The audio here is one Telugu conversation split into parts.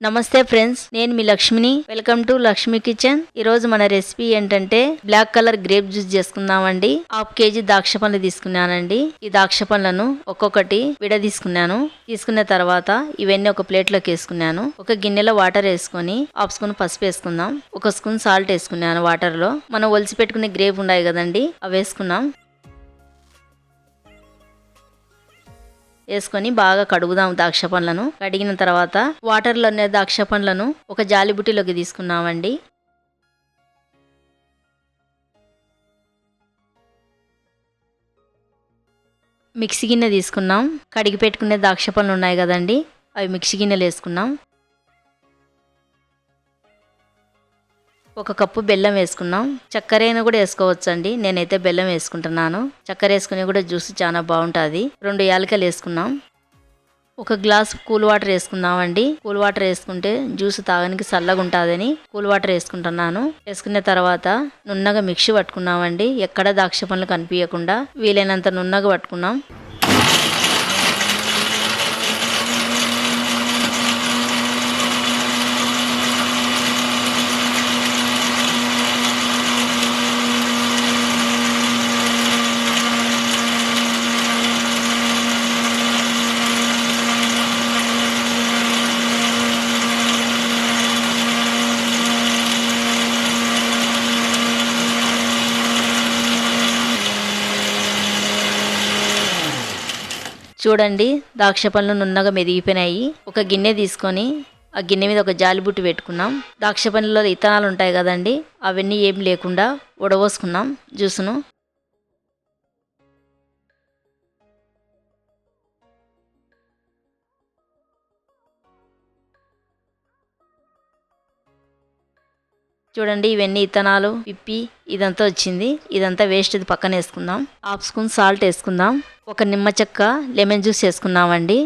నమస్తే ఫ్రెండ్స్, నేను మీ లక్ష్మిని. Welcome to Lakshmi kitchen. ఈ రోజు మన రెసిపీ ఏంటంటే బ్లాక్ కలర్ గ్రేప్ జ్యూస్ చేసుకుందామండి. 1/2 kg ద్రాక్ష పండ్లు తీసుకున్నానండి. ఈ ద్రాక్ష పండ్లను ఒక్కొక్కటి తీసుకున్నాను. తీసుకున్న తర్వాత ఇవన్నీ ఒక ప్లేట్ లోకి వేసుకున్నాను. ఒక గిన్నెలో వాటర్ వేసుకొని 1/2 స్పూన్ పసుపు వేసుకుందాం. 1 స్పూన్ సాల్ట్ వేసుకున్నాను. వాటర్ లో మనం ఒలిసి పెట్టుకునే గ్రేప్ ఉన్నాయి కదండి, అవి వేసుకున్నాం. వేసుకొని బాగా కడుగుదాం ద్రాక్ష పండ్లను. కడిగిన తర్వాత వాటర్లో ఉన్న ద్రాక్ష పండ్లను ఒక జాలిబుట్టిలోకి తీసుకున్నామండి. మిక్సీ గిన్నె తీసుకున్నాం. కడిగి పెట్టుకునే ద్రాక్ష పండ్లు ఉన్నాయి కదండి, అవి మిక్సీ గిన్నెలు వేసుకున్నాం. 1 కప్పు బెల్లం వేసుకున్నాం. చక్కెర అయినా కూడా వేసుకోవచ్చు అండి, నేనైతే బెల్లం వేసుకుంటున్నాను. చక్కెర వేసుకుని కూడా జ్యూస్ చాలా బాగుంటుంది. 2 యాలకులు వేసుకున్నాం. 1 గ్లాస్ కూల్ వాటర్ వేసుకుందామండి. కూల్ వాటర్ వేసుకుంటే జ్యూస్ తాగడానికి చల్లగా ఉంటుందని కూల్ వాటర్ వేసుకుంటున్నాను. వేసుకున్న తర్వాత నున్నగా మిక్సీ పట్టుకున్నామండి. ఎక్కడ ద్రాక్ష పండ్లు కనిపించకుండా వీలైనంత నున్నగా పట్టుకున్నాం. చూడండి, ద్రాక్ష పళ్ళు నున్నగా మెదిగిపోయినాయి. ఒక గిన్నె తీసుకొని ఆ గిన్నె మీద ఒక జాలిబుట్టు పెట్టుకున్నాం. ద్రాక్ష పండ్లలో ఇత్తనాలు ఉంటాయి కదండి, అవన్నీ ఏం లేకుండా ఉడబోసుకున్నాం జ్యూసును. చూడండి, ఇవన్నీ ఇత్తనాలు పిప్పి ఇదంతా వచ్చింది. ఇదంతా వేస్ట్, ఇది పక్కన వేసుకుందాం. 1/2 స్పూన్ సాల్ట్ వేసుకుందాం. 1 నిమ్మ చెక్క లెమన్ జ్యూస్ వేసుకుందామండి.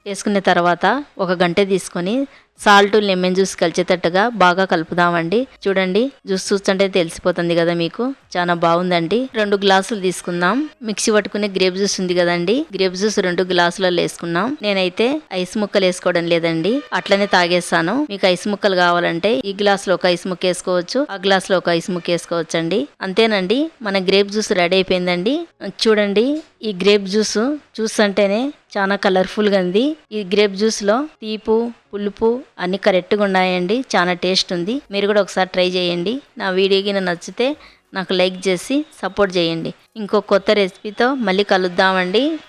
వేసుకున్న తర్వాత 1 గంట తీసుకొని సాల్ట్ లెమన్ జ్యూస్ కలిసేటట్టుగా బాగా కలుపుదామండి. చూడండి, జ్యూస్ చూస్తుంటే తెలిసిపోతుంది కదా మీకు, చాలా బాగుందండి. 2 గ్లాసులు తీసుకుందాం. మిక్సీ పట్టుకునే గ్రేప్ జ్యూస్ ఉంది కదండి, గ్రేప్ జ్యూస్ 2 గ్లాసులలో వేసుకున్నాం. నేనైతే ఐస్ ముక్కలు వేసుకోవడం లేదండి, అట్లనే తాగేస్తాను. మీకు ఐస్ ముక్కలు కావాలంటే ఈ గ్లాస్ లో 1 ఐస్ ముక్క వేసుకోవచ్చు, ఆ గ్లాస్ లో 1 ఐస్ ముక్క వేసుకోవచ్చు అండి. అంతేనండి, మన గ్రేప్ జ్యూస్ రెడీ అయిపోయిందండి. చూడండి, ఈ గ్రేప్ జ్యూస్ అంటేనే చాలా కలర్ఫుల్ గా ఉంది. ఈ గ్రేప్ జ్యూస్ లో తీపు పులుపు అన్ని కరెక్ట్గా ఉన్నాయండి, చాలా టేస్ట్ ఉంది. మీరు కూడా ఒకసారి ట్రై చేయండి. నా వీడియోకి నచ్చితే నాకు లైక్ చేసి సపోర్ట్ చేయండి. ఇంకో కొత్త రెసిపీతో మళ్ళీ కలుద్దామండి.